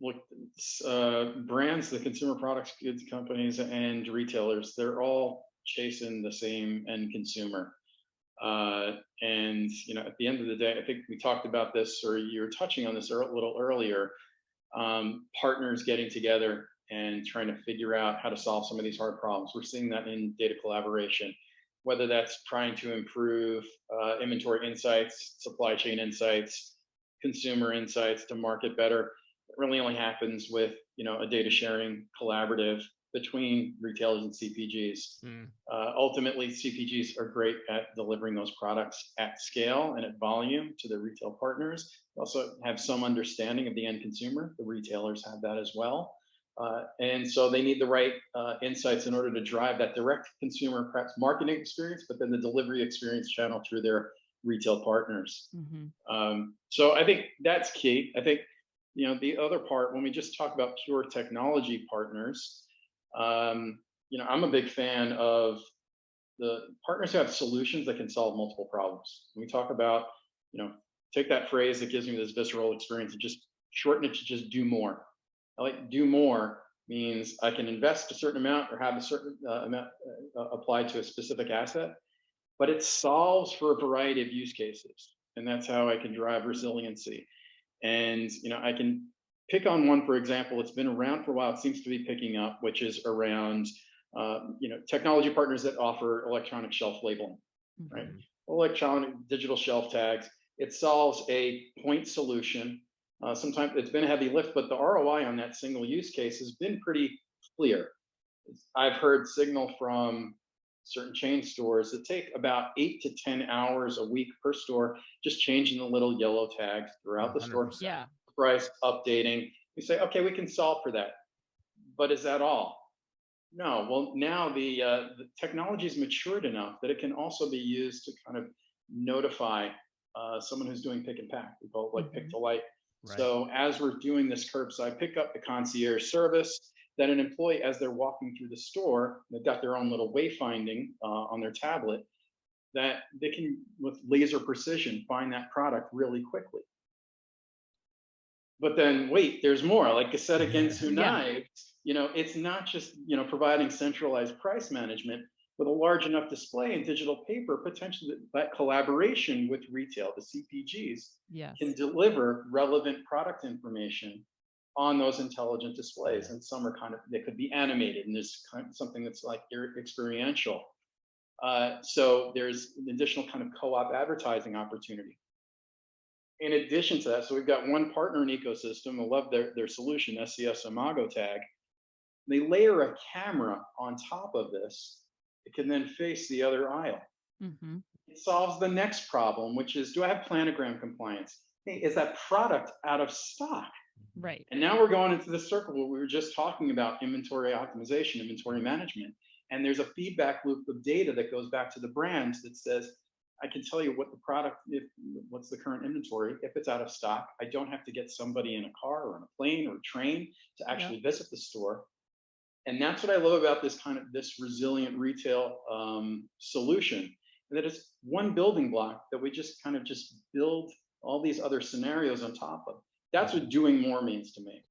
look, brands, the consumer products goods companies and retailers, they're all chasing the same end consumer. And at the end of the day, I think we talked about this, or you were touching on this a little earlier. Partners getting together and trying to figure out how to solve some of these hard problems. We're seeing that in data collaboration, whether that's trying to improve inventory insights, supply chain insights, consumer insights to market better. It really only happens with a data sharing collaborative between retailers and CPGs. Ultimately, CPGs are great at delivering those products at scale and at volume to their retail partners. They also have some understanding of the end consumer. The retailers have that as well. And so they need the right insights in order to drive that direct consumer perhaps marketing experience, but then the delivery experience channel through their retail partners. So I think that's key. I think the other part, when we just talk about pure technology partners, I'm a big fan of the partners who have solutions that can solve multiple problems. When we talk about, take that phrase that gives me this visceral experience and just shorten it to just do more. I like do more means I can invest a certain amount or have a certain amount applied to a specific asset, but it solves for a variety of use cases. And that's how I can drive resiliency. And, I can pick on one, for example, it's been around for a while. It seems to be picking up, which is around, technology partners that offer electronic shelf labeling, right? Electronic digital shelf tags. It solves a point solution. Sometimes it's been a heavy lift, but the ROI on that single use case has been pretty clear. I've heard signal from certain chain stores that take about 8 to 10 hours a week per store, just changing the little yellow tags throughout the store. Yeah. Price updating. We say, okay, we can solve for that. But is that all? No. Well, now the technology is matured enough that it can also be used to kind of notify someone who's doing pick and pack. We call it like pick to light. Right. So as we're doing this curbside pickup, the concierge service, that an employee, as they're walking through the store, they've got their own little wayfinding on their tablet, that they can, with laser precision, find that product really quickly. But then wait, there's more. Like I said against Hunai, it's not just providing centralized price management. With a large enough display in digital paper, potentially that collaboration with retail, the CPGs, can deliver relevant product information on those intelligent displays. And some are they could be animated, and there's something that's like experiential. So there's an additional kind of co-op advertising opportunity. In addition to that, so we've got one partner in ecosystem. I love their solution, SES-imagotag. They layer a camera on top of this. It can then face the other aisle. It solves the next problem, which is, do I have planogram compliance? Hey, is that product out of stock? Right. And now we're going into the circle where we were just talking about inventory optimization, inventory management. And there's a feedback loop of data that goes back to the brands that says, I can tell you what the product, what's the current inventory. If it's out of stock, I don't have to get somebody in a car or on a plane or a train to actually visit the store. And that's what I love about this resilient retail solution, and that it's one building block that we just build all these other scenarios on top of. That's what doing more means to me.